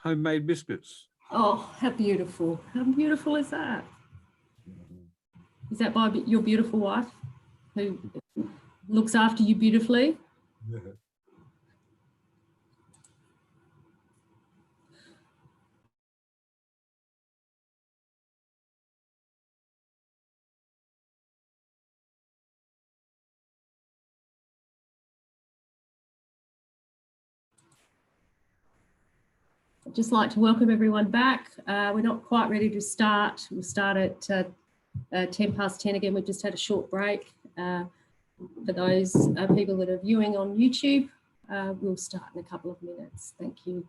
homemade biscuits. Oh, how beautiful. How beautiful is that? Is that by your beautiful wife who looks after you beautifully? Yeah. I'd just like to welcome everyone back. We're not quite ready to start. We'll start at 10 past 10 again. We've just had a short break. For those people that are viewing on YouTube, we'll start in a couple of minutes. Thank you.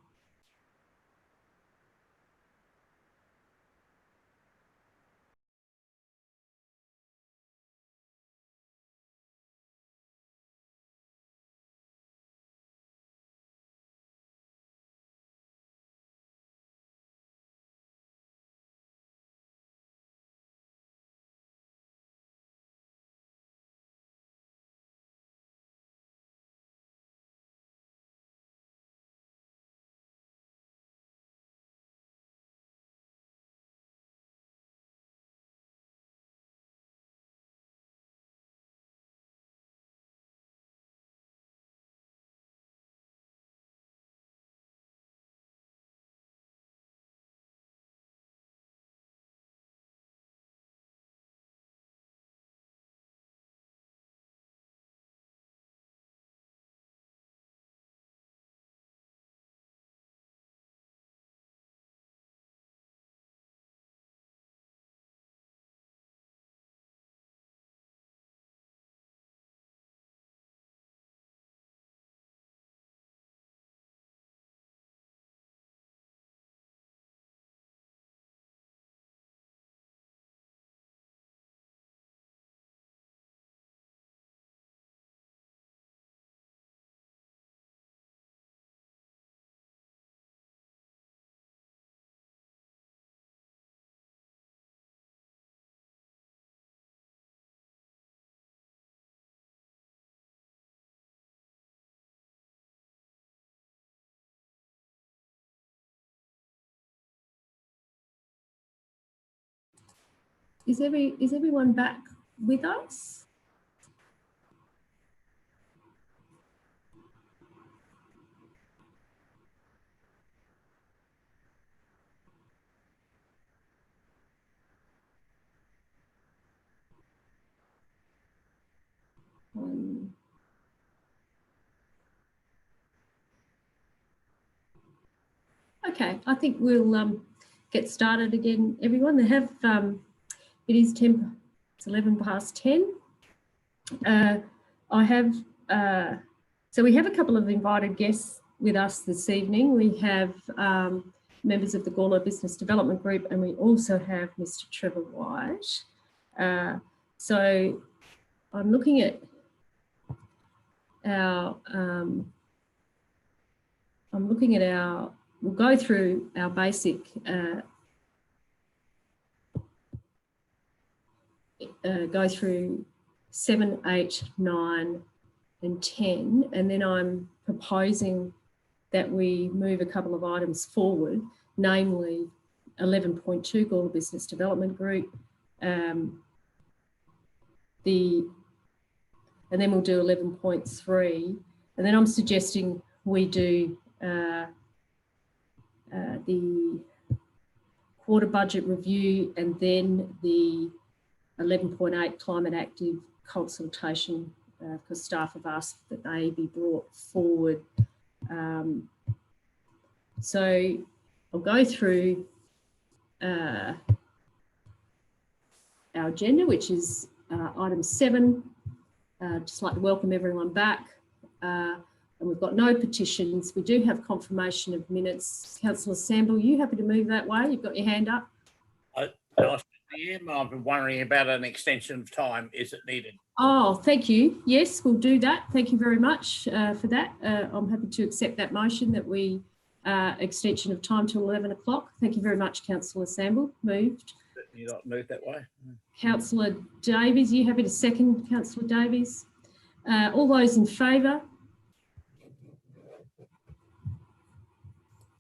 Is everyone back with us? Okay, I think we'll get started again, everyone. They have it is 10. It's 11 past 10. So we have a couple of invited guests with us this evening. We have members of the Gawler Business Development Group, and we also have Mr. Trevor White. So I'm looking at our, we'll go through our basic go through 7, 8, 9 and 10, and then I'm proposing that we move a couple of items forward, namely 11.2 Gawler Business Development Group, and then we'll do 11.3, and then I'm suggesting we do the quarter budget review, and then the 11.8 Climate Active consultation, because staff have asked that they be brought forward. So I'll go through our agenda, which is item 7. Just like to welcome everyone back. And we've got no petitions. We do have confirmation of minutes. Councillor Samble, you happy to move that way? You've got your hand up. I've been wondering about an extension of time. Is it needed? Oh, thank you. Yes, we'll do that. Thank you very much for that. I'm happy to accept that motion that we extension of time till 11 o'clock. Thank you very much, Councillor Samble. Moved. You not move that way? Councillor Davies, you happy to second, Councillor Davies? All those in favour?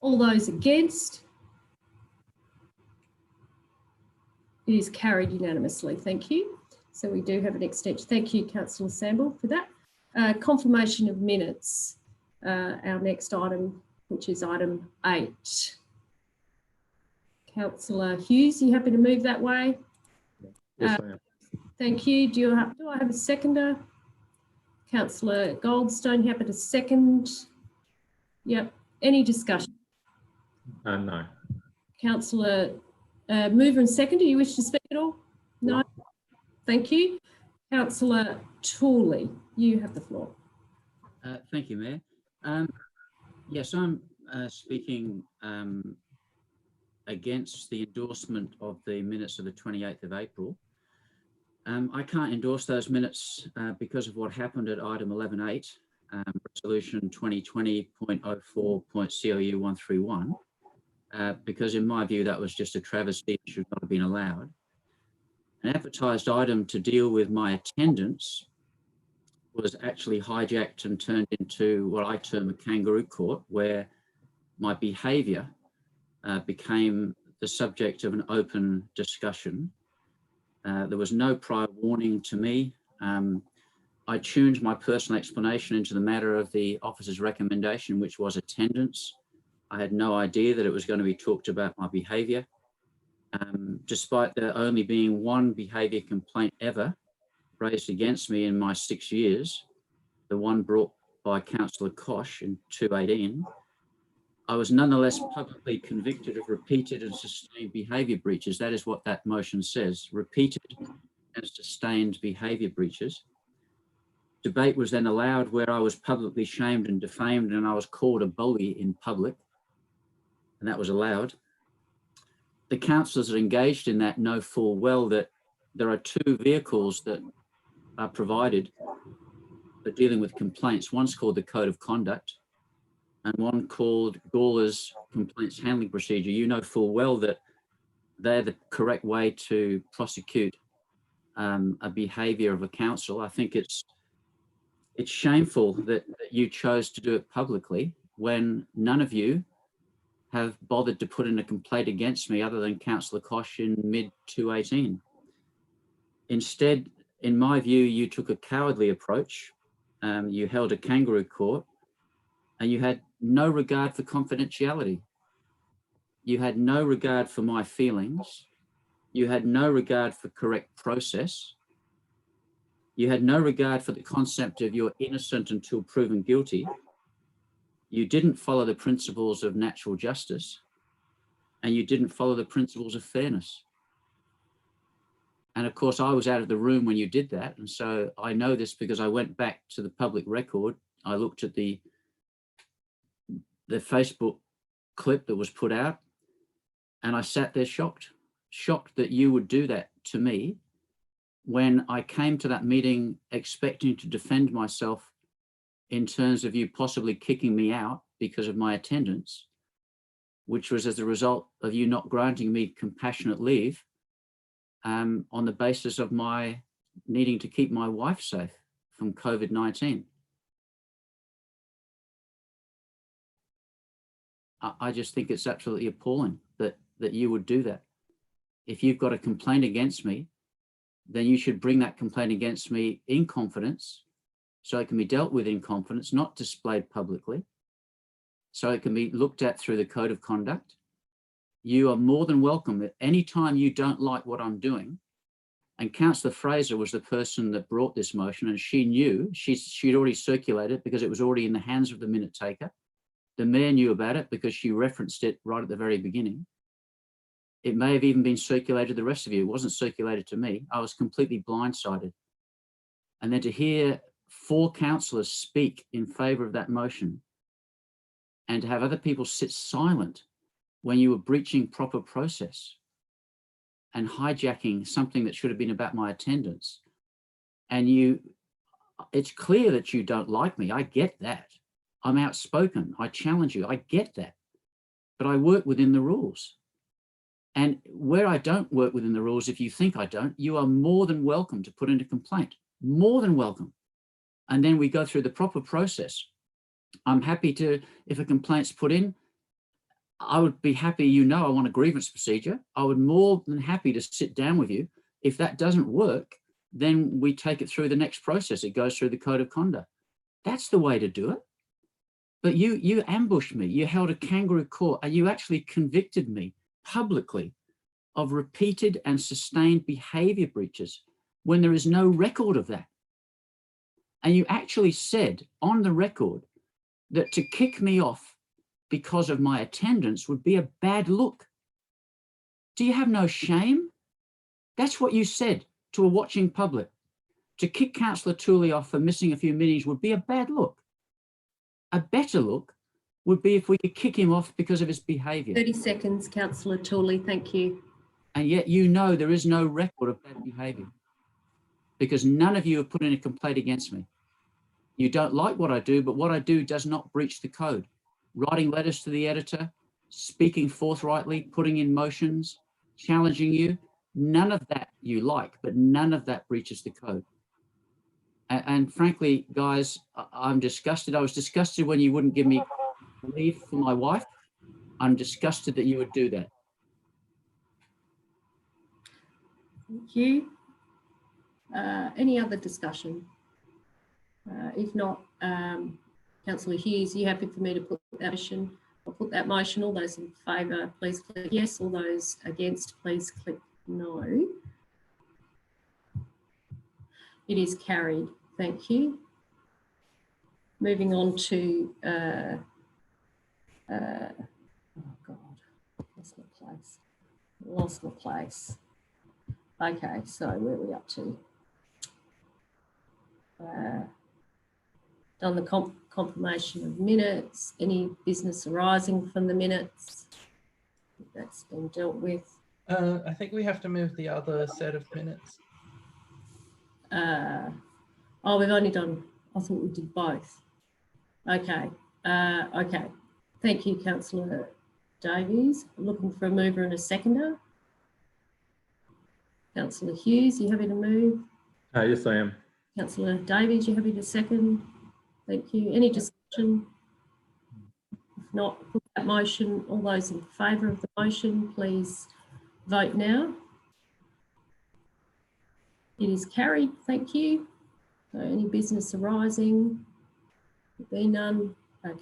All those against? It is carried unanimously. Thank you. So we do have an extension. Thank you, Councillor Samble, for that. Confirmation of minutes, our next item, which is item 8. Councillor Hughes, you happy to move that way? Yes, I am. Thank you. Do I have a seconder? Councillor Goldstone, you happy to second? Yep. Any discussion? No. Councillor mover and seconder, you wish to speak at all? No. Thank you. Councillor Tooley, you have the floor. Thank you, Mayor. Yes, I'm speaking against the endorsement of the minutes of the 28th of April. I can't endorse those minutes because of what happened at item 11.8, resolution 2020.04.COU 131, because in my view, that was just a travesty, it should not have been allowed. An advertised item to deal with my attendance was actually hijacked and turned into what I term a kangaroo court, where my behaviour became the subject of an open discussion. There was no prior warning to me. I tuned my personal explanation into the matter of the officer's recommendation, which was attendance. I had no idea that it was going to be talked about my behaviour. Despite there only being one behaviour complaint ever raised against me in my 6 years, the one brought by Councillor Koch in 2018, I was nonetheless publicly convicted of repeated and sustained behaviour breaches. That is what that motion says, repeated and sustained behaviour breaches. Debate was then allowed where I was publicly shamed and defamed and I was called a bully in public, and that was allowed. The councillors that are engaged in that know full well that there are 2 vehicles that are provided for dealing with complaints. One's called the Code of Conduct and one called Gawler's Complaints Handling Procedure. You know full well that they're the correct way to prosecute a behaviour of a council. I think it's shameful that you chose to do it publicly when none of you have bothered to put in a complaint against me other than Councillor Koch in mid-2018. Instead, in my view, you took a cowardly approach. You held a kangaroo court and you had no regard for confidentiality. You had no regard for my feelings. You had no regard for correct process. You had no regard for the concept of you're innocent until proven guilty. You didn't follow the principles of natural justice, and you didn't follow the principles of fairness. And of course, I was out of the room when you did that. And so I know this because I went back to the public record. I looked at the Facebook clip that was put out, and I sat there shocked that you would do that to me when I came to that meeting expecting to defend myself in terms of you possibly kicking me out because of my attendance, which was as a result of you not granting me compassionate leave on the basis of my needing to keep my wife safe from COVID-19. I just think it's absolutely appalling that you would do that. If you've got a complaint against me, then you should bring that complaint against me in confidence, so it can be dealt with in confidence, not displayed publicly, so it can be looked at through the Code of Conduct. You are more than welcome at any time you don't like what I'm doing. And Councillor Fraser was the person that brought this motion, and she knew, she'd already circulated because it was already in the hands of the minute taker. The Mayor knew about it because she referenced it right at the very beginning. It may have even been circulated to the rest of you. It wasn't circulated to me. I was completely blindsided. And then to hear 4 councillors speak in favour of that motion and to have other people sit silent when you were breaching proper process and hijacking something that should have been about my attendance. And it's clear that you don't like me. I get that. I'm outspoken. I challenge you. I get that. But I work within the rules. And where I don't work within the rules, if you think I don't, you are more than welcome to put in a complaint. More than welcome. And then we go through the proper process. I'm happy to, if a complaint's put in, I would be happy, you know, I want a grievance procedure. I would more than happy to sit down with you. If that doesn't work, then we take it through the next process. It goes through the code of conduct. That's the way to do it. But you ambushed me. You held a kangaroo court and you actually convicted me publicly of repeated and sustained behavior breaches when there is no record of that. And you actually said on the record that to kick me off because of my attendance would be a bad look. Do you have no shame? That's what you said to a watching public. To kick Councillor Tooley off for missing a few meetings would be a bad look. A better look would be if we could kick him off because of his behaviour. 30 seconds, Councillor Tooley, thank you. And yet you know there is no record of bad behaviour because none of you have put in a complaint against me. You don't like what I do, but what I do does not breach the code. Writing letters to the editor, speaking forthrightly, putting in motions, challenging you, none of that you like, but none of that breaches the code. And frankly, guys, I'm disgusted. I was disgusted when you wouldn't give me leave for my wife. I'm disgusted that you would do that. Thank you. Any other discussion? If not, Councillor Hughes, are you happy for me to put that motion? I'll put that motion. All those in favour, please click yes. All those against, please click no. It is carried. Thank you. Moving on to, oh God, lost my place. Okay, so where are we up to? Done the confirmation of minutes. Any business arising from the minutes? That's been dealt with. I think we have to move the other set of minutes. Oh, we've only done, I thought we did both. Okay, okay. Thank you, Councillor Davies. Looking for a mover and a seconder. Councillor Hughes, you happy to move? Yes, I am. Councillor Davies, you happy to second? Thank you. Any discussion? If not, put that motion. All those in favour of the motion, please vote now. It is carried. Thank you. So any business arising? There be none.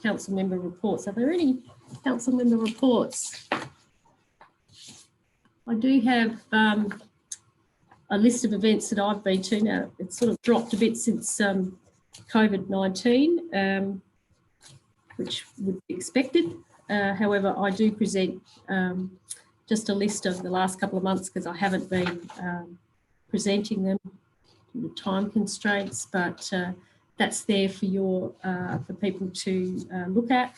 Council member reports. Are there any council member reports? I do have a list of events that I've been to. Now, it's sort of dropped a bit since COVID-19, which would be expected. However, I do present just a list of the last couple of months because I haven't been presenting them due to time constraints, but that's there for your for people to look at.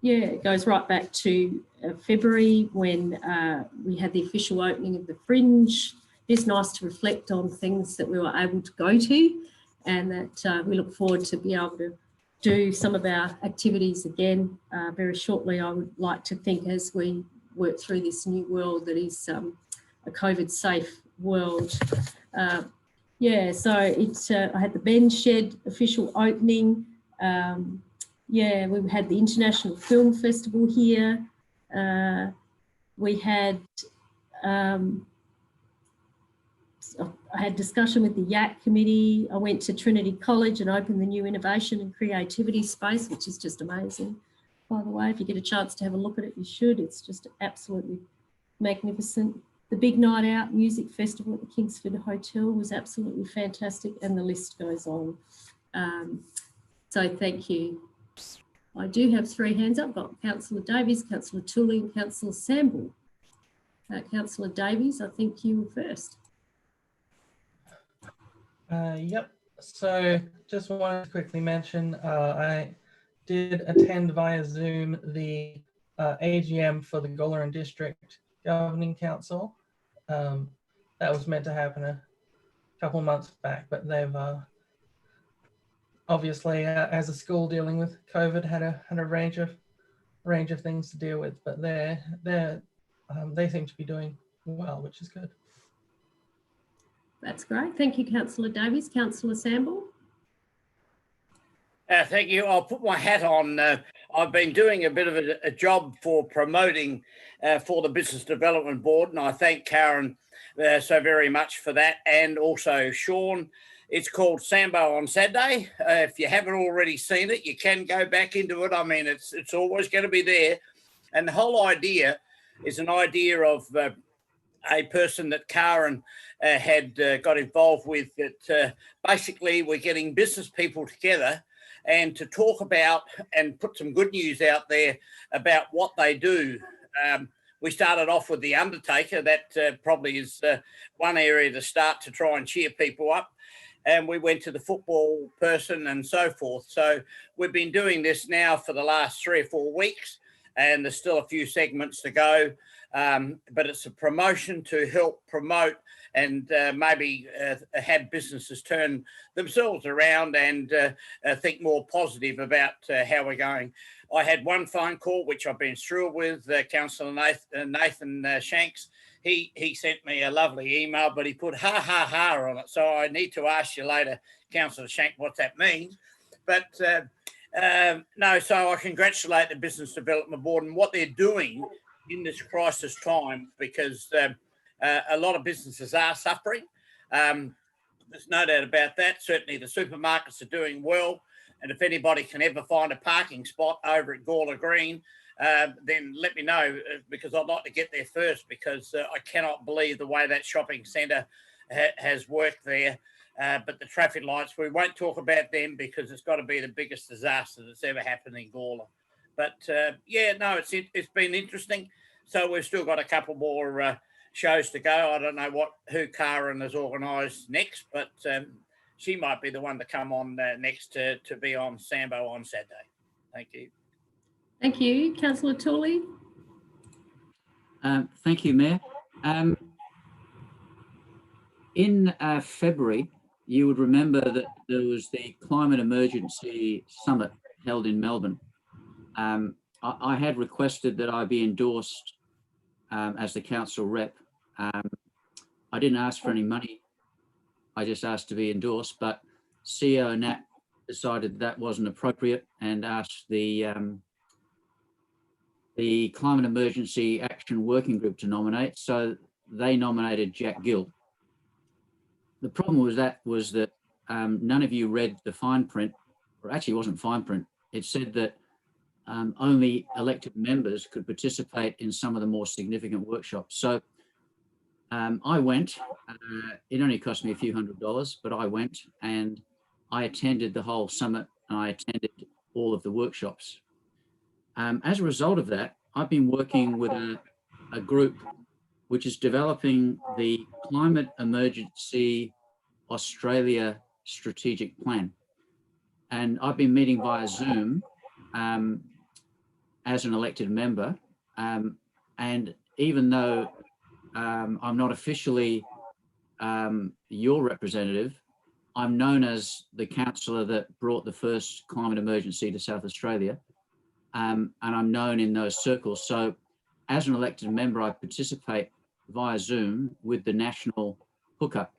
Yeah, it goes right back to February when we had the official opening of the Fringe. It's nice to reflect on things that we were able to go to, and that we look forward to be able to do some of our activities again very shortly. I would like to think as we work through this new world that is a COVID safe world. Yeah, so it's I had the Ben Shed official opening. Yeah, we had the International Film Festival here. We had I had discussion with the YAC committee. I went to Trinity College and opened the new innovation and creativity space, which is just amazing. By the way, if you get a chance to have a look at it, you should. It's just absolutely magnificent. The Big Night Out Music Festival at the Kingsford Hotel was absolutely fantastic, and the list goes on. So thank you. I do have 3 hands up. I've got Councillor Davies, Councillor Tooley and Councillor Samble. Councillor Davies, I think you were first. Yep. So just wanted to quickly mention, I did attend via Zoom the AGM for the Golaran District Governing Council. That was meant to happen a couple of months back, but they've obviously, as a school dealing with COVID, had a range of things to deal with. But they seem to be doing well, which is good. That's great. Thank you, Councillor Davies. Councillor Samble. Thank you. I'll put my hat on. I've been doing a bit of a job for promoting for the Business Development Board, and I thank Karen so very much for that, and also Sean. It's called Sambo on Saturday. If you haven't already seen it, you can go back into it. I mean, it's always going to be there. And the whole idea is an idea of a person that Karen had got involved with, that basically we're getting business people together and to talk about and put some good news out there about what they do. We started off with The Undertaker. That probably is one area to start to try and cheer people up. And we went to the football person and so forth. So we've been doing this now for the last 3 or 4 weeks, and there's still a few segments to go. But it's a promotion to help promote and maybe have businesses turn themselves around and think more positive about how we're going. I had one phone call, which I've been through with Councillor Nathan Shanks. He sent me a lovely email, but he put ha, ha, ha on it. So I need to ask you later, Councillor Shank, what that means. But no, so I congratulate the Business Development Board and what they're doing in this crisis time, because a lot of businesses are suffering. There's no doubt about that. Certainly the supermarkets are doing well. And if anybody can ever find a parking spot over at Gawler Green, then let me know, because I'd like to get there first, because I cannot believe the way that shopping centre has worked there. But the traffic lights, we won't talk about them because it's got to be the biggest disaster that's ever happened in Gawler. But yeah, no, it's been interesting. So we've still got a couple more shows to go. I don't know who Karen has organised next, but she might be the one to come on next to be on Sambo on Saturday. Thank you. Thank you. Councillor Tooley. Thank you, Mayor. In February, you would remember that there was the Climate Emergency Summit held in Melbourne. I had requested that I be endorsed as the council rep. I didn't ask for any money. I just asked to be endorsed, but CEO Nat decided that wasn't appropriate and asked the Climate Emergency Action Working Group to nominate. So they nominated Jack Gill. The problem was that none of you read the fine print, or actually it wasn't fine print. It said that only elected members could participate in some of the more significant workshops. So I went. It only cost me a few $100s, but I went and I attended the whole summit and I attended all of the workshops. As a result of that, I've been working with a group which is developing the Climate Emergency Australia Strategic Plan. And I've been meeting via Zoom as an elected member. And even though I'm not officially your representative, I'm known as the councillor that brought the first climate emergency to South Australia. And I'm known in those circles. So as an elected member, I participate via Zoom with the national hookup.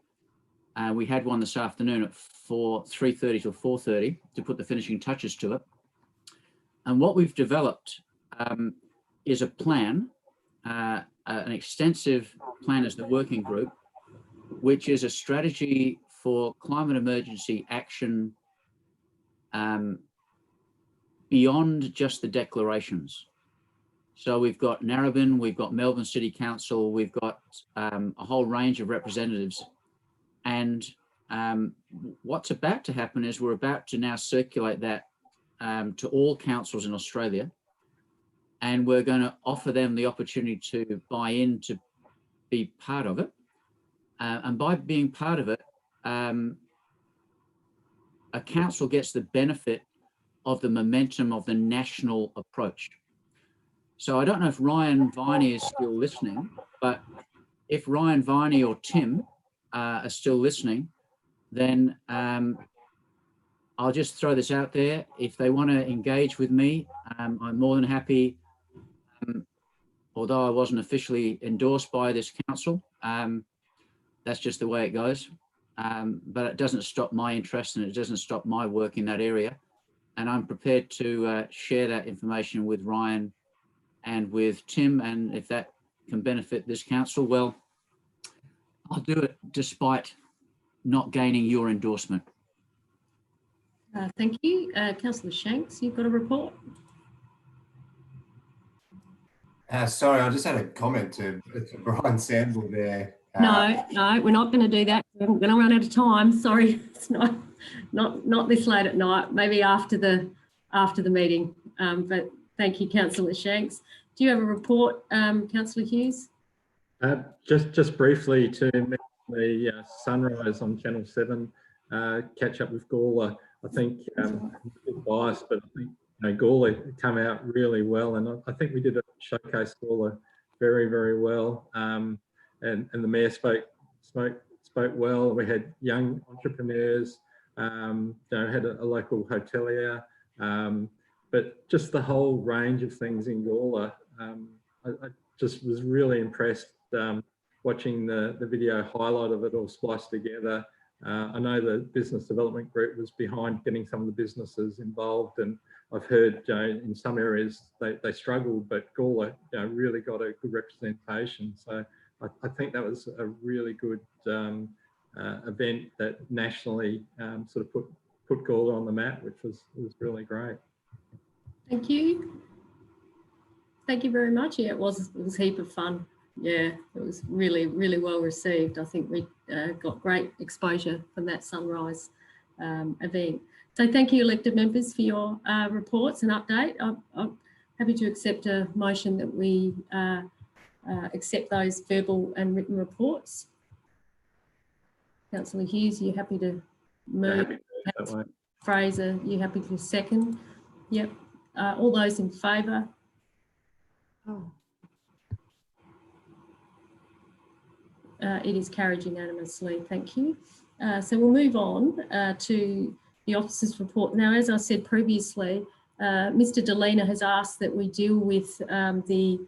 We had one this afternoon at 3:30 to 4:30 to put the finishing touches to it. And what we've developed is a plan, an extensive plan as the working group, which is a strategy for climate emergency action beyond just the declarations. So we've got Narrabeen, we've got Melbourne City Council, we've got a whole range of representatives. And what's about to happen is we're about to now circulate that to all councils in Australia. And we're going to offer them the opportunity to buy in to be part of it. And by being part of it, a council gets the benefit of the momentum of the national approach. So I don't know if Ryan Viney is still listening, but if Ryan Viney or Tim are still listening, then I'll just throw this out there. If they want to engage with me, I'm more than happy. Although I wasn't officially endorsed by this council, that's just the way it goes. But it doesn't stop my interest and it doesn't stop my work in that area. and I'm prepared to share that information with Ryan and with Tim, and if that can benefit this council, well, I'll do it despite not gaining your endorsement. Thank you. Councillor Shanks, you've got a report? Sorry, I just had a comment to Brian Samble there. No, we're not going to do that. We're going to run out of time. Sorry, it's not this late at night. Maybe after the meeting. But thank you, Councillor Shanks. Do you have a report, Councillor Hughes? Just briefly to mention the sunrise on Channel 7, catch up with Gawler. I think I'm a bit biased, but I think Gawler come out really well, and I think we did showcase Gawler very, very well. And the mayor spoke well. We had young entrepreneurs, had a local hotelier, but just the whole range of things in Gawler. I just was really impressed watching the video highlight of it all spliced together. I know the business development group was behind getting some of the businesses involved, and I've heard in some areas they struggled, but Gawler really got a good representation. So I think that was a really good event that nationally sort of put Gawler on the map, which was really great. Thank you. Thank you very much. Yeah, it was a heap of fun. Yeah, it was really, really well received. I think we got great exposure from that sunrise event. So thank you, elected members, for your reports and update. I'm happy to accept a motion that we accept those verbal and written reports. Councillor Hughes, are you happy to move? Fraser, you happy to second? Yep. All those in favour? Oh. It is carried unanimously. Thank you. So we'll move on to the officer's report. Now, as I said previously, Mr. Delena has asked that we deal with the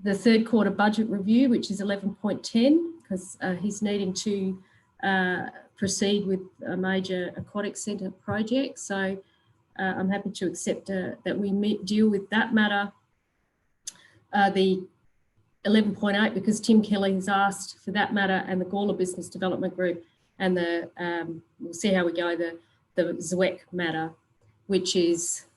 third quarter budget review, which is 11.10, because he's needing to proceed with a major aquatic centre project. So I'm happy to accept that we deal with that matter. The 11.8, because Tim Kelly has asked for that matter, and the Gawler Business Development Group, and the we'll see how we go, the ZWEC matter, which is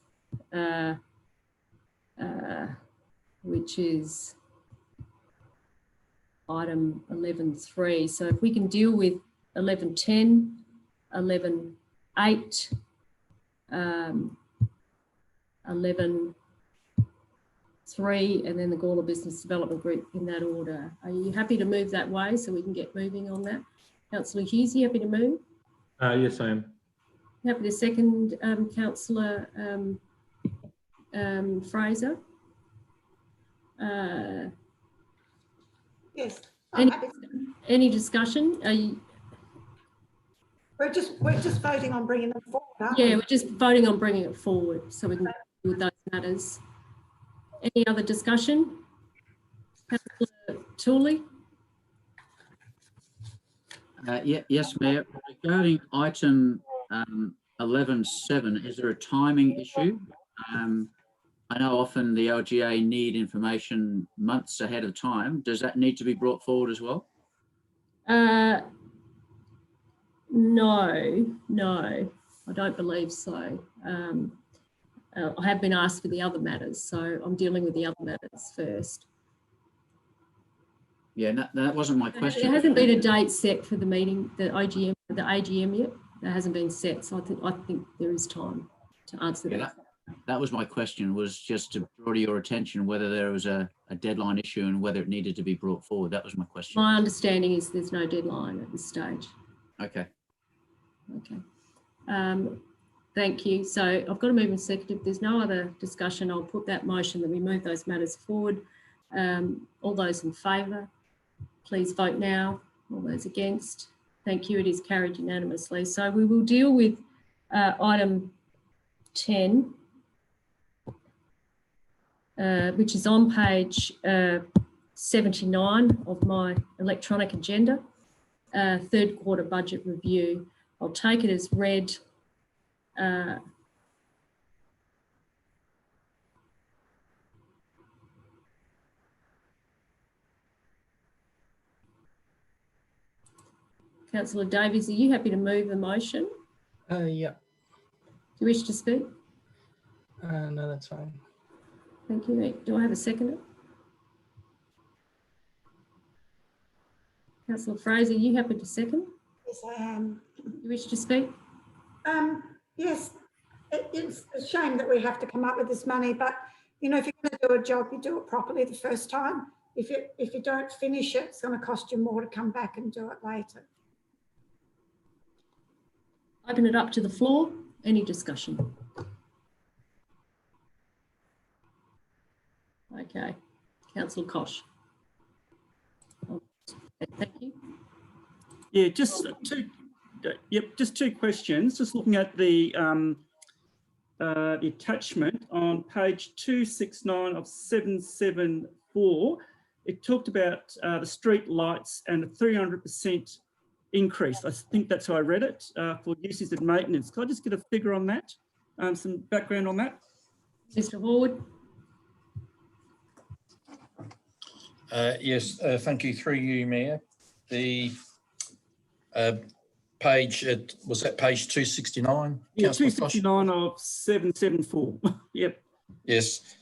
item 11.3. So if we can deal with 11.10, 11.8, 11.3, and then the Gawler Business Development Group in that order. Are you happy to move that way so we can get moving on that? Councillor Hughes, you happy to move? Yes, I am. Happy to second, Councillor Fraser? Yes. Any discussion? Are you... We're just voting on bringing them forward, aren't we? Yeah, we're just voting on bringing it forward so we can deal with those matters. Any other discussion? Councillor Tooley? Yes, Mayor. Regarding item 11.7, is there a timing issue? I know often the LGA need information months ahead of time. Does that need to be brought forward as well? No, I don't believe so. I have been asked for the other matters, so I'm dealing with the other matters first. Yeah, that wasn't my question. There hasn't been a date set for the meeting, the AGM yet. That hasn't been set, so I think there is time to answer that. That was my question, was just to draw to your attention whether there was a deadline issue and whether it needed to be brought forward. That was my question. My understanding is there's no deadline at this stage. Okay. Okay. Thank you. So I've got to move and second. If there's no other discussion, I'll put that motion that we move those matters forward. All those in favour, please vote now. All those against, thank you. It is carried unanimously. So we will deal with item 10, which is on page 79 of my electronic agenda, third quarter budget review. I'll take it as read. Councillor Davies, are you happy to move the motion? Yeah. Do you wish to speak? No, that's fine. Thank you. Do I have a seconder? Councillor Fraser, are you happy to second? Yes, I am. You wish to speak? Yes, it's a shame that we have to come up with this money, but you know, if you're going to do a job, you do it properly the first time. If you don't finish it, it's going to cost you more to come back and do it later. Open it up to the floor. Any discussion? Okay. Councillor Koch. Thank you. Yeah, just two questions. Just looking at the attachment on page 269 of 774, it talked about the street lights and a 300% increase. I think that's how I read it, for uses and maintenance. Could I just get a figure on that? Some background on that? Mr. Horwood. Yes, thank you. Through you, Mayor. The page, was that page 269? Yeah, Councillor 269 of 774. Yep. Yes.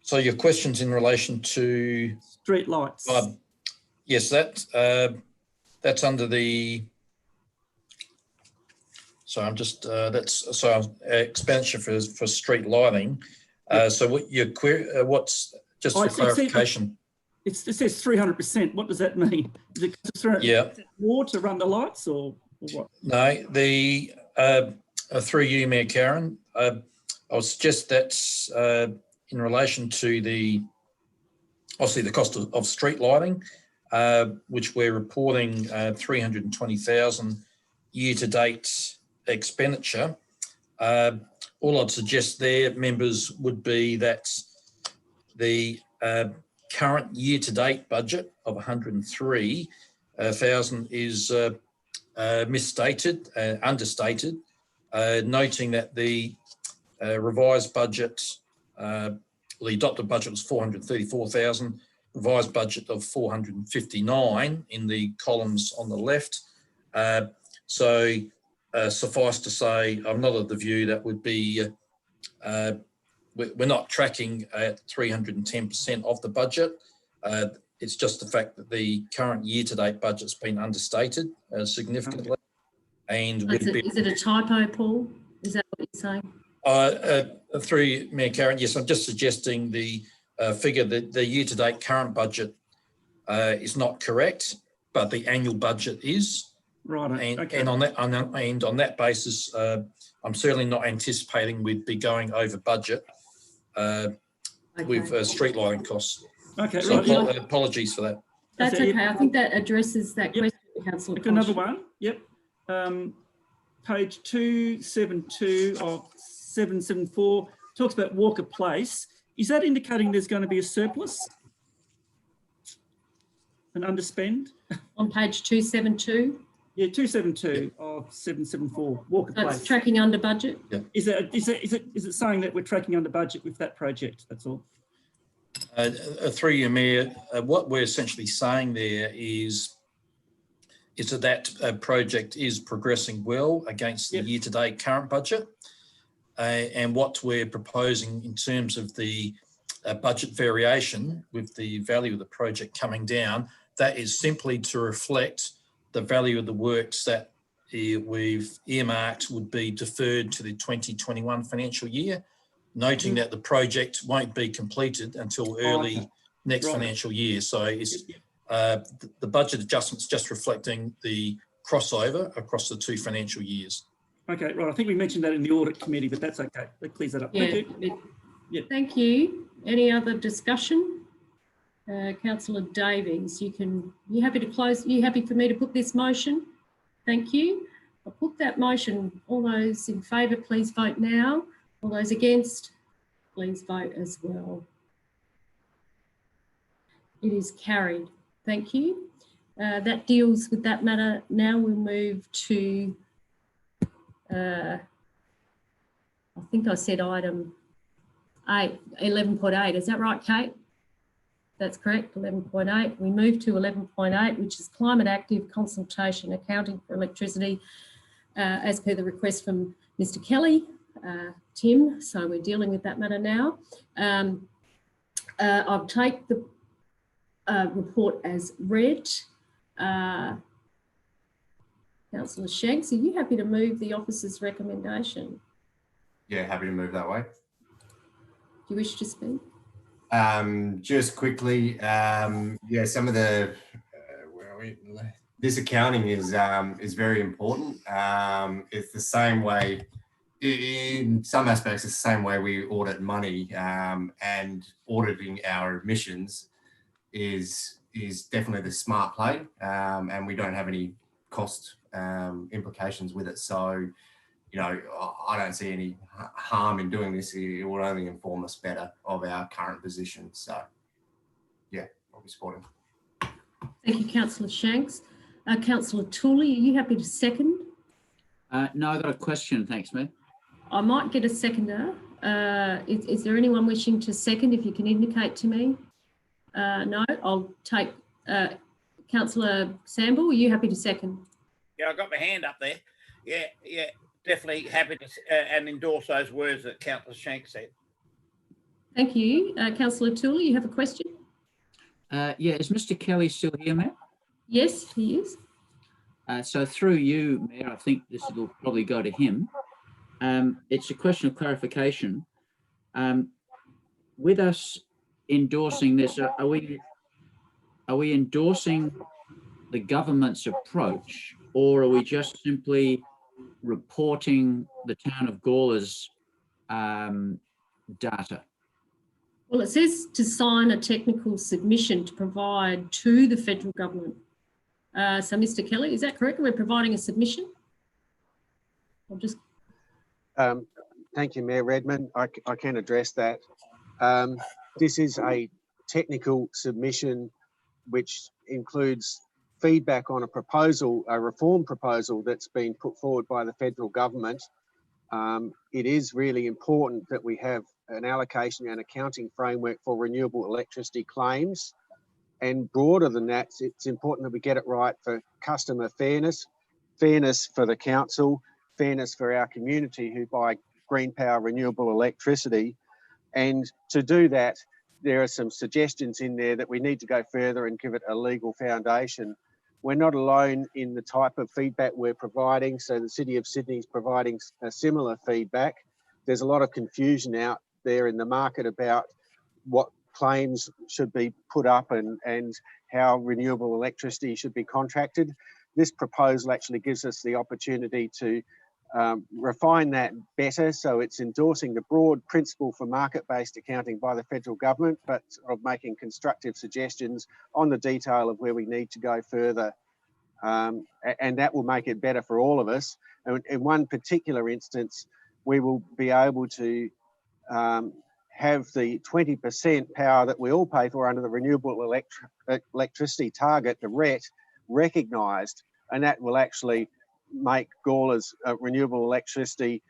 So your question's in relation to Street lights. yes, that's under the. So I'm just that's expenditure for street lighting. So what your query? What's just for clarification? It says 300%. What does that mean? Is it 300% more to run the lights, or what? No, the through you, Mayor Karen, I would suggest that's in relation to the obviously the cost of street lighting, which we're reporting 320,000 year-to-date expenditure. All I'd suggest there, members, would be that the current year-to-date budget of 103,000 is misstated, understated, noting that the revised budget, the adopted budget was 434,000, revised budget of 459 in the columns on the left. So suffice to say, I'm not of the view that would be, we're not tracking at 310% of the budget. It's just the fact that the current year-to-date budget's been understated significantly. And is it a typo, Paul? Is that what you're saying? Through Mayor Karen, yes, I'm just suggesting the figure that the year-to-date current budget is not correct, but the annual budget is. Right. And, okay. and on that basis, I'm certainly not anticipating we'd be going over budget with street lighting costs. Okay. So right. apologies for that. That's okay. I think that addresses that question, Councillor Koch. Another one. Yep. Page 272 of 774 talks about Walker Place. Is that indicating there's going to be a surplus? An underspend? On page 272? Yeah, 272 of 774 Walker So Place. it's tracking under budget? Yeah. Is it saying that we're tracking under budget with that project? That's all. Through you, Mayor, what we're essentially saying there is that project is progressing well against the year-to-date current budget. And what we're proposing in terms of the budget variation with the value of the project coming down, that is simply to reflect the value of the works that we've earmarked would be deferred to the 2021 financial year, noting that the project won't be completed until early next financial year. So it's the budget adjustments just reflecting the crossover across the two financial years. Okay, right. I think we mentioned that in the audit committee, but that's okay. That clears that up. Yeah. Thank you. Yeah. Thank you. Any other discussion? Councillor Davies, you happy to close? You happy for me to put this motion? Thank you. I'll put that motion. All those in favour, please vote now. All those against, please vote as well. It is carried. Thank you. That deals with that matter. Now we'll move to, I think I said item 11.8. Is that right, Kate? That's correct, 11.8. We move to 11.8, which is climate active consultation accounting for electricity, as per the request from Mr. Kelly, Tim. So we're dealing with that matter now. I'll take the report as read. Councillor Shanks, are you happy to move the officer's recommendation? Yeah, happy to move that way. Do you wish to speak? Just quickly, yeah, some of the where are we? This accounting is very important. It's the same way, in some aspects, it's the same way we audit money, and auditing our emissions is definitely the smart play, and we don't have any cost implications with it. So, you know, I don't see any harm in doing this. It will only inform us better of our current position. So, yeah, I'll be supporting. Thank you, Councillor Shanks. Councillor Tooley, are you happy to second? No, I've got a question. Thanks, Mayor. I might get a seconder. Is there anyone wishing to second? If you can indicate to me. No, I'll take Councillor Samble. Are you happy to second? Yeah, I got my hand up there. Yeah, definitely happy to and endorse those words that Councillor Shanks said. Thank you. Councillor Tooley, you have a question? Yeah, is Mr. Kelly still here, Mayor? Yes, he is. So through you, Mayor, I think this will probably go to him. It's a question of clarification. With us endorsing this, are we endorsing the government's approach, or are we just simply reporting the town of Gawler's data? Well, it says to sign a technical submission to provide to the federal government. So, Mr. Kelly, is that correct? We're providing a submission? I'll just... Thank you, Mayor Redmond. I can address that. This is a technical submission which includes feedback on a proposal, a reform proposal that's been put forward by the federal government. It is really important that we have an allocation and accounting framework for renewable electricity claims. And broader than that, it's important that we get it right for customer fairness, fairness for the council, fairness for our community who buy green power renewable electricity. And to do that, there are some suggestions in there that we need to go further and give it a legal foundation. We're not alone in the type of feedback we're providing. So the City of Sydney is providing a similar feedback. There's a lot of confusion out there in the market about what claims should be put up and how renewable electricity should be contracted. This proposal actually gives us the opportunity to refine that better. So it's endorsing the broad principle for market-based accounting by the federal government, but of making constructive suggestions on the detail of where we need to go further. And that will make it better for all of us. And in one particular instance, we will be able to have the 20% power that we all pay for under the renewable electricity target, the RET, recognised, and that will actually make Gawler's renewable electricity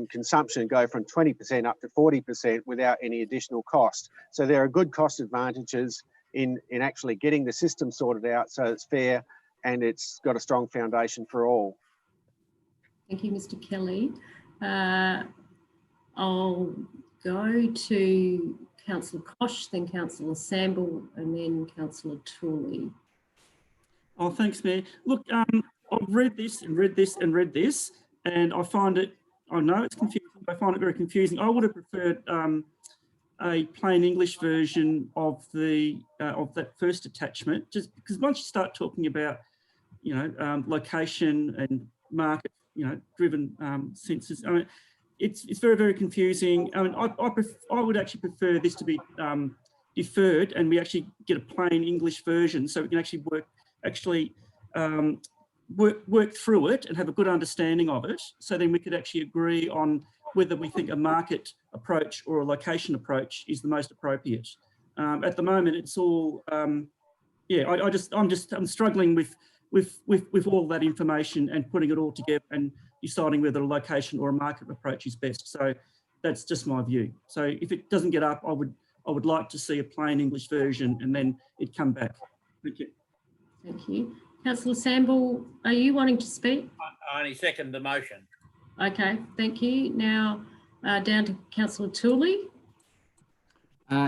consumption go from 20% up to 40% without any additional cost. So there are good cost advantages in actually getting the system sorted out so it's fair and it's got a strong foundation for all. Thank you, Mr. Kelly. I'll go to Councillor Koch, then Councillor Samble, and then Councillor Tooley. Oh, thanks, Mayor. Look, I've read this and read this and read this, and I find it, I know it's confusing, I find it very confusing. I would have preferred a plain English version of the of that first attachment, just because once you start talking about, you know, location and market, you know, driven census, I mean, it's very, very confusing. I mean, I would actually prefer this to be deferred and we actually get a plain English version so we can actually work through it and have a good understanding of it. So then we could actually agree on whether we think a market approach or a location approach is the most appropriate. At the moment, it's all, yeah, I'm struggling with all that information and putting it all together and deciding whether a location or a market approach is best. So that's just my view. So if it doesn't get up, I would like to see a plain English version and then it come back. Thank you. Thank you. Councillor Samble, are you wanting to speak? I only second the motion. Okay, thank you. Now down to Councillor Tooley.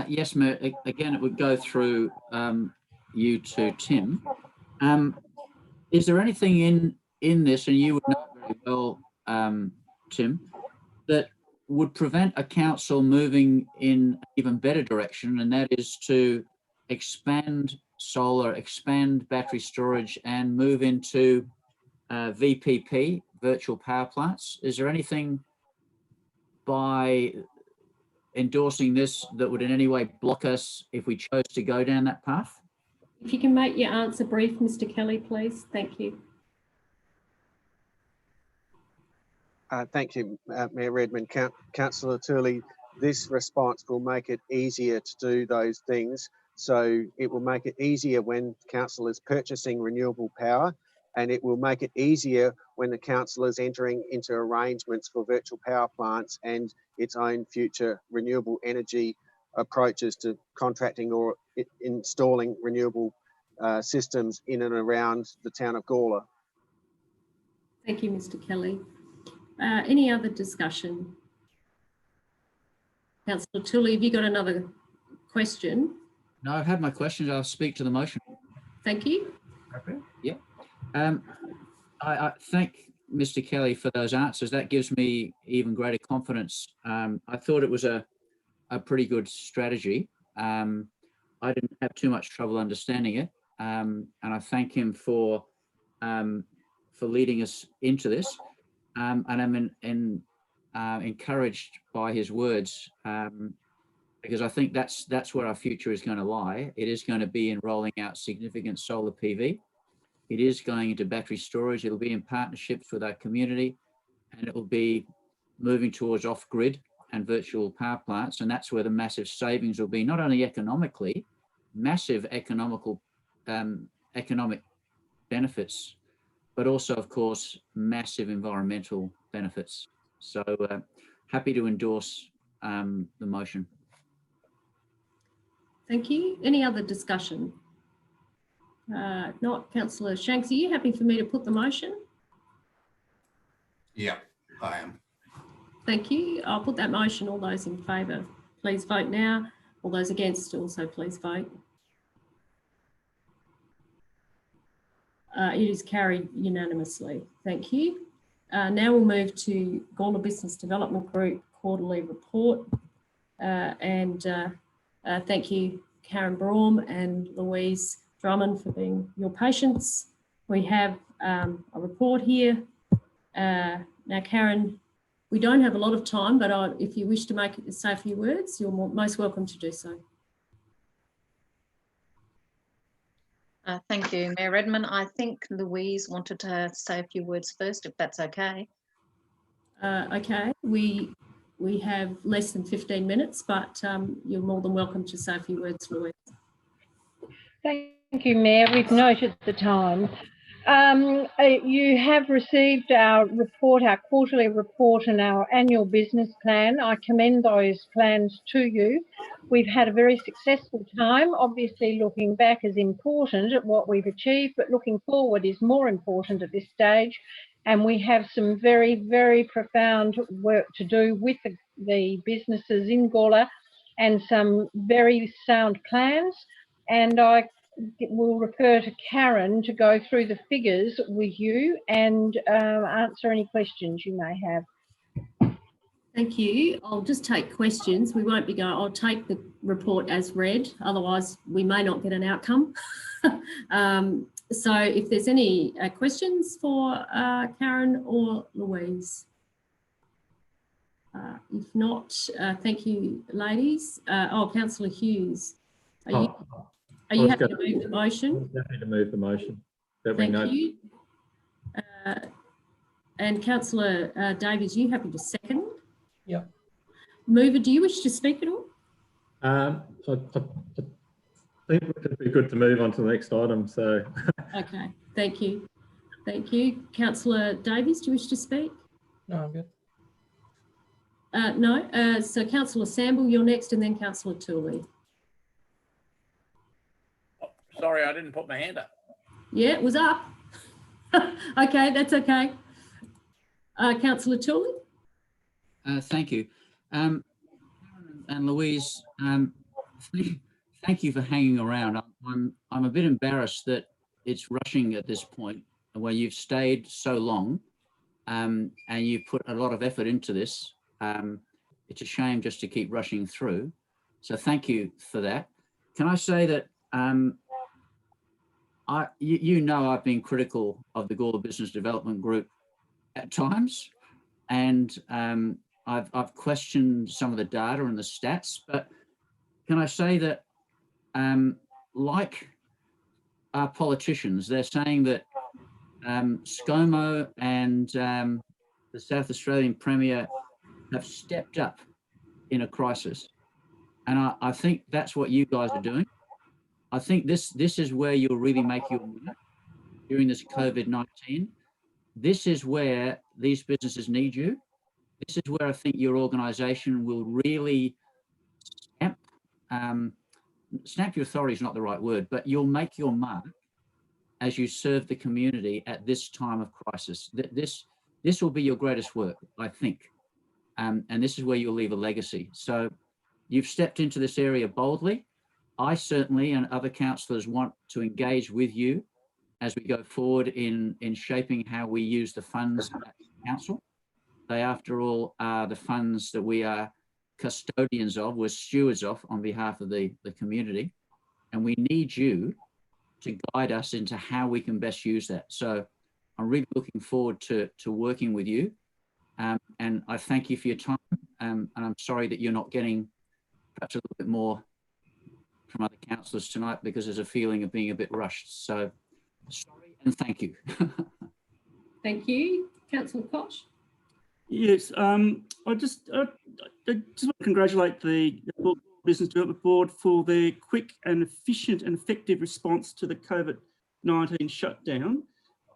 Yes, Mayor. Again, it would go through you to Tim. Is there anything in this, and you would know very well, Tim, that would prevent a council moving in an even better direction, and that is to expand solar, expand battery storage, and move into VPP, virtual power plants? Is there anything by endorsing this that would in any way block us if we chose to go down that path? If you can make your answer brief, Mr. Kelly, please. Thank you. Thank you, Mayor Redmond. Councillor Turley, this response will make it easier to do those things. So it will make it easier when council is purchasing renewable power, and it will make it easier when the council is entering into arrangements for virtual power plants and its own future renewable energy approaches to contracting or installing renewable systems in and around the town of Gawler. Thank you, Mr. Kelly. Any other discussion? Councillor Tooley, have you got another question? No, I've had my questions. I'll speak to the motion. Thank you. Okay. Yeah. I thank Mr. Kelly for those answers. That gives me even greater confidence. I thought it was a pretty good strategy. I didn't have too much trouble understanding it, and I thank him for leading us into this. And I'm encouraged by his words, because I think that's where our future is going to lie. It is going to be in rolling out significant solar PV. It is going into battery storage. It'll be in partnerships with our community, and it will be moving towards off-grid and virtual power plants. And that's where the massive savings will be, not only economically, massive economic benefits, but also, of course, massive environmental benefits. So happy to endorse the motion. Thank you. Any other discussion? Not Councillor Shanks, are you happy for me to put the motion? Yeah, I am. Thank you. I'll put that motion. All those in favour, please vote now. All those against, also please vote. It is carried unanimously. Thank you. Now we'll move to Gawler Business Development Group quarterly report. Thank you, Karen Braum and Louise Drummond, for being your patience. We have a report here. Now, Karen, we don't have a lot of time, but if you wish to say a few words, you're most welcome to do so. Thank you, Mayor Redmond. I think Louise wanted to say a few words first, if that's okay. Okay, we have less than 15 minutes, but you're more than welcome to say a few words, Louise. Thank you, Mayor. We've noted the time. You have received our report, our quarterly report and our annual business plan. I commend those plans to you. We've had a very successful time. Obviously, looking back is important at what we've achieved, but looking forward is more important at this stage. And we have some very, very profound work to do with the businesses in Gawler and some very sound plans. And I will refer to Karen to go through the figures with you and answer any questions you may have. Thank you. I'll just take questions. We won't be going, I'll take the report as read, otherwise we may not get an outcome. So if there's any questions for Karen or Louise. If not, thank you, ladies. Councillor Hughes, are you happy to move the motion? Happy to move the motion. Thank you. And Councillor Davies, you happy to second? Yep. Mover, do you wish to speak at all? I think it'd be good to move on to the next item. So, Okay, thank you. Thank you. Councillor Davies, do you wish to speak? No, I'm good. No. So Councillor Samble, you're next, and then Councillor Tooley. Oh, sorry, I didn't put my hand up. Yeah, it was up. Okay, that's okay. Councillor Tooley? Thank you. And Louise, thank you for hanging around. I'm a bit embarrassed that it's rushing at this point where you've stayed so long and you've put a lot of effort into this. It's a shame just to keep rushing through. So thank you for that. Can I say that you know I've been critical of the Gawler Business Development Group at times, and I've questioned some of the data and the stats, but can I say that like our politicians, they're saying that ScoMo and the South Australian Premier have stepped up in a crisis. And I think that's what you guys are doing. I think this is where you'll really make your mark during this COVID-19. This is where these businesses need you. This is where I think your organisation will really stamp your authority is not the right word, but you'll make your mark as you serve the community at this time of crisis. This will be your greatest work, I think. And this is where you'll leave a legacy. So you've stepped into this area boldly. I certainly and other councillors want to engage with you as we go forward in shaping how we use the funds at council. They, after all, are the funds that we are custodians of, we're stewards of on behalf of the community. And we need you to guide us into how we can best use that. So I'm really looking forward to working with you. And I thank you for your time. And I'm sorry that you're not getting perhaps a little bit more from other councillors tonight because there's a feeling of being a bit rushed. So sorry and thank you. Thank you. Councillor Koch? Yes, I just want to congratulate the Business Development Board for their quick and efficient and effective response to the COVID-19 shutdown.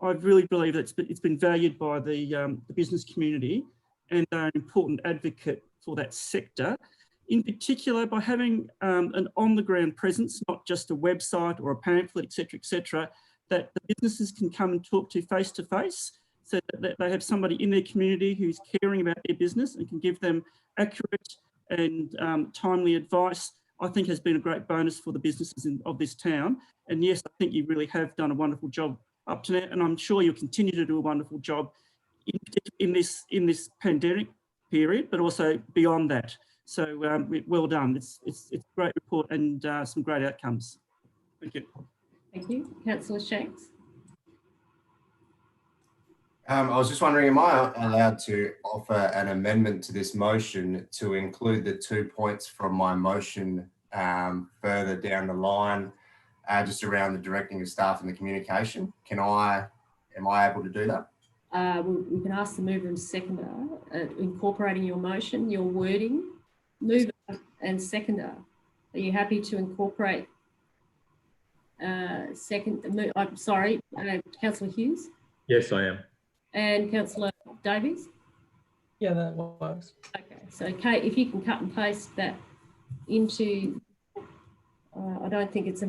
I really believe that it's been valued by the business community and are an important advocate for that sector. In particular, by having an on-the-ground presence, not just a website or a pamphlet, et cetera, that the businesses can come and talk to face, so that they have somebody in their community who's caring about their business and can give them accurate and timely advice, I think has been a great bonus for the businesses of this town. And yes, I think you really have done a wonderful job up to now, and I'm sure you'll continue to do a wonderful job in this pandemic period, but also beyond that. So well done. It's a great report and some great outcomes. Thank you. Thank you. Councillor Shanks? I was just wondering, am I allowed to offer an amendment to this motion to include the 2 points from my motion further down the line, just around the directing of staff and the communication? Am I able to do that? We can ask the mover and seconder, incorporating your motion, your wording, mover and seconder. Are you happy to incorporate I'm sorry, Councillor Hughes? yes, I am. And Councillor Davies? Yeah, that works. Okay, so Kate, if you can cut and paste that into, I don't think it's a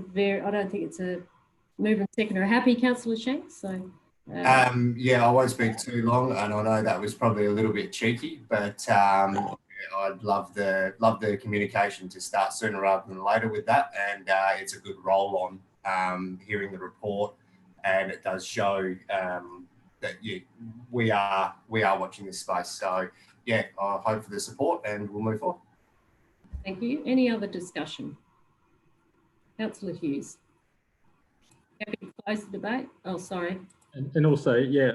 mover and seconder. Happy, Councillor Shanks? So. Yeah, I won't speak too long, and I know that was probably a little bit cheeky, but I'd love the communication to start sooner rather than later with that, and it's a good roll on hearing the report, and it does show that we are watching this space. So yeah, I hope for the support, and we'll move forward. Thank you. Any other discussion? Councillor Hughes. Happy to close the debate? Oh, sorry. And also, yeah,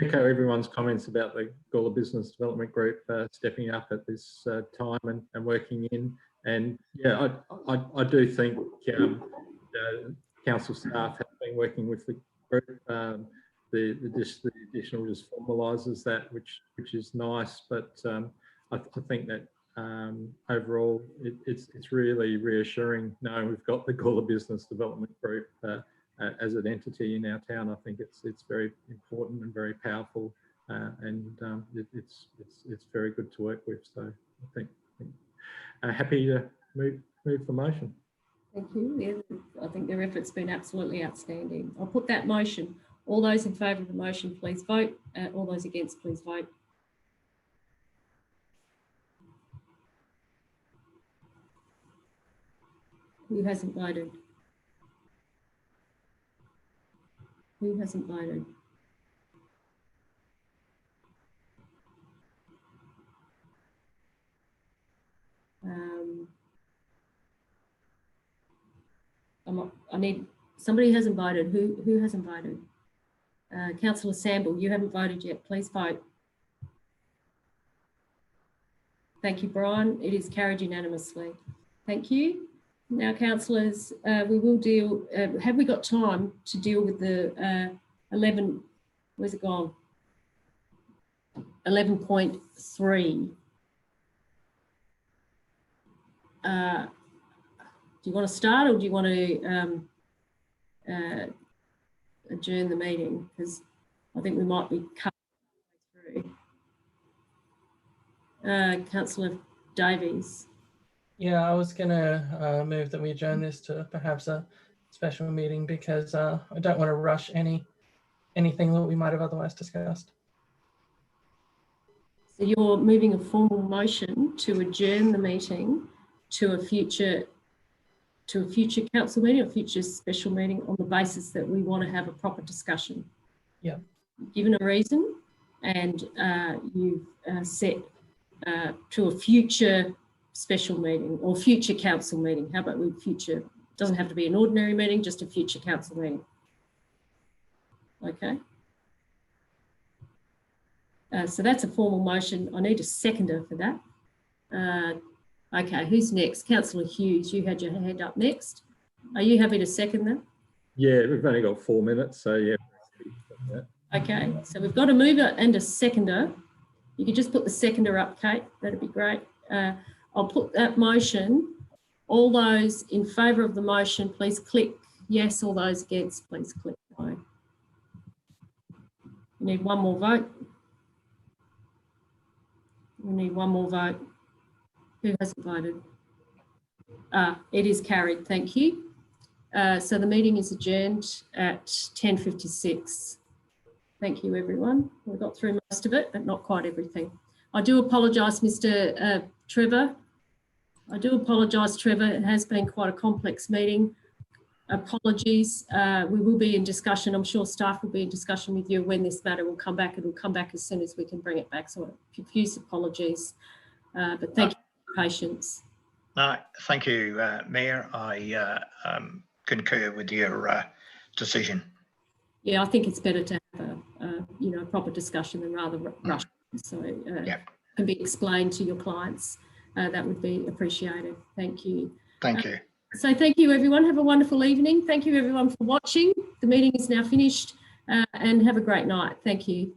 echo everyone's comments about the Gawler Business Development Group stepping up at this time and working in. And yeah, I do think council staff have been working with the group. The additional just formalises that, which is nice. But I think that overall, it's really reassuring knowing we've got the Gawler Business Development Group as an entity in our town. I think it's very important and very powerful, and it's very good to work with. So I think happy to move the motion. Thank you. Yeah, I think their effort's been absolutely outstanding. I'll put that motion. All those in favour of the motion, please vote. All those against, please vote. Who hasn't voted? Who hasn't voted? I need, somebody hasn't voted. Who hasn't voted? Councillor Samble, you haven't voted yet. Please vote. Thank you, Brian. It is carried unanimously. Thank you. Now, councillors, we will deal, have we got time to deal with the 11, where's it gone? 11.3. Do you want to start, or do you want to adjourn the meeting? Because I think we might be cut through. Councillor Davies. Yeah, I was going to move that we adjourn this to perhaps a special meeting, because I don't want to rush anything that we might have otherwise discussed. So you're moving a formal motion to adjourn the meeting to a future council meeting or future special meeting on the basis that we want to have a proper discussion. Yeah. Given a reason, and you've set to a future special meeting or future council meeting. How about we future? Doesn't have to be an ordinary meeting, just a future council meeting. Okay. So that's a formal motion. I need a seconder for that. Okay, who's next? Councillor Hughes, you had your hand up next. Are you happy to second that? Yeah, we've only got 4 minutes, so yeah. Okay, so we've got a mover and a seconder. You could just put the seconder up, Kate. That'd be great. I'll put that motion. All those in favour of the motion, please click yes. All those against, please click no. We need one more vote. We need one more vote. Who hasn't voted? It is carried. Thank you. So the meeting is adjourned at 10:56. Thank you, everyone. We got through most of it, but not quite everything. I do apologise, Mr. Trevor. I do apologise, Trevor. It has been quite a complex meeting. Apologies. We will be in discussion. I'm sure staff will be in discussion with you when this matter will come back. It will come back as soon as we can bring it back. So profuse apologies. But thank you for your patience. No, thank you, Mayor. I concur with your decision. Yeah, I think it's better to have a proper discussion than rather rush. So can be explained to your clients. That would be appreciated. Thank you. Thank you. So thank you, everyone. Have a wonderful evening. Thank you, everyone, for watching. The meeting is now finished, and have a great night. Thank you.